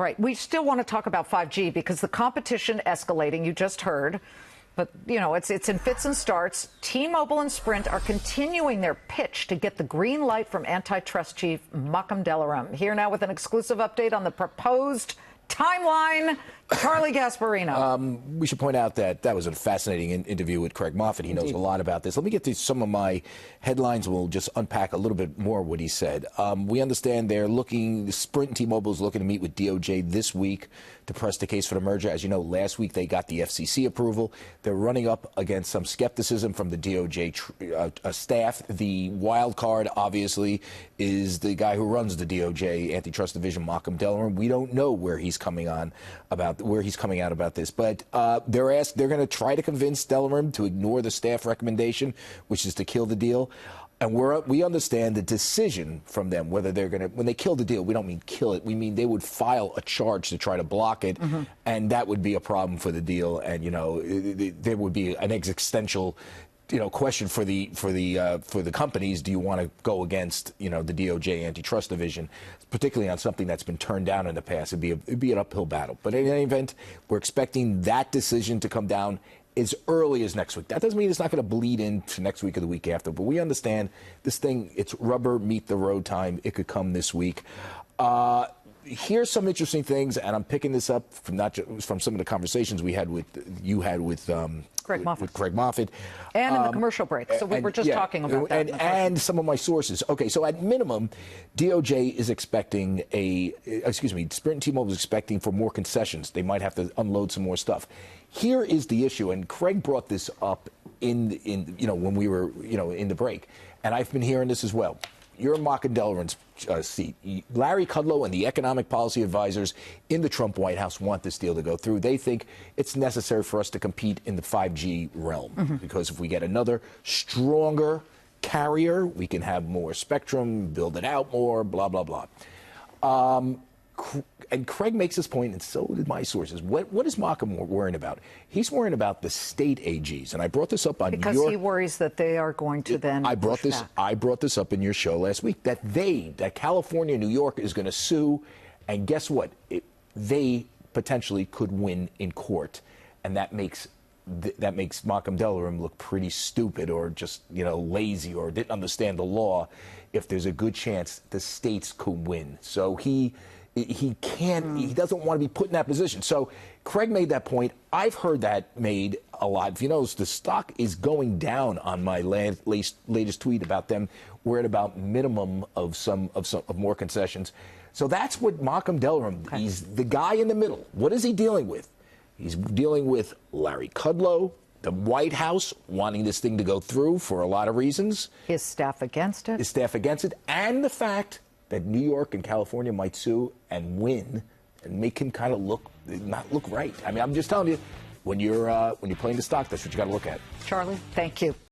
right, we still want to talk about 5G because the competition escalating, you just heard. But, you know, it's in fits and starts. T-Mobile and Sprint are continuing their pitch to get the green light from antitrust chief Makan Delrahim. Here now with an exclusive update on the proposed timeline, Charlie Gasparino. We should point out that was a fascinating interview with Craig Moffett. He knows a lot about this. Let me get to some of my headlines. We'll just unpack a little bit more what he said. We understand Sprint and T-Mobile is looking to meet with DOJ this week to press the case for the merger. As you know, last week they got the FCC approval. They're running up against some skepticism from the DOJ staff. The wild card, obviously, is the guy who runs the DOJ antitrust division, Makan Delrahim. We don't know where he's coming out about this, but they're going to try to convince Delrahim to ignore the staff recommendation, which is to kill the deal. And we understand the decision from them, whether they're going to, when they kill the deal, we don't mean kill it. We mean they would file a charge to try to block it, and that would be a problem for the deal. And, you know, there would be an existential, you know, question for the companies. Do you want to go against, you know, the DOJ antitrust division, particularly on something that's been turned down in the past? It'd be an uphill battle. But in any event, we're expecting that decision to come down as early as next week. That doesn't mean it's not going to bleed into next week or the week after, but we understand this thing, it's rubber meet the road time. It could come this week. Here's some interesting things, and I'm picking this up from some of the conversations we had with Craig Moffett. And in the commercial break. So we were just talking about that. And some of my sources. Okay, so at minimum, DOJ is expecting Sprint and T-Mobile is expecting for more concessions. They might have to unload some more stuff. Here is the issue, and Craig brought this up when we were, in the break, and I've been hearing this as well. You're in Makan Delrahiim's seat. Larry Kudlow and the economic policy advisors in the Trump White House want this deal to go through. They think it's necessary for us to compete in the 5G realm because if we get another stronger carrier, we can have more spectrum, build it out more, blah, blah, blah. And Craig makes this point, and so did my sources. What is Makan worrying about? He's worrying about the state AGs, and I brought this up on because he worries that they are going to then. I brought this up in your show last week that California and New York is going to sue, and guess what? They potentially could win in court, and that makes Makan Delrahim look pretty stupid or just lazy or didn't understand the law. If there's a good chance the states could win, so he doesn't want to be put in that position. So Craig made that point. I've heard that made a lot. If you notice, the stock is going down on my latest tweet about them. We're at about minimum of more concessions. So that's what Makan Delrahim, he's the guy in the middle. What is he dealing with? He's dealing with Larry Kudlow, the White House wanting this thing to go through for a lot of reasons. His staff against it. And the fact that New York and California might sue and win and make him kind of not look right. I mean, I'm just telling you, when you're playing the stock, that's what you got to look at. Charlie, thank you.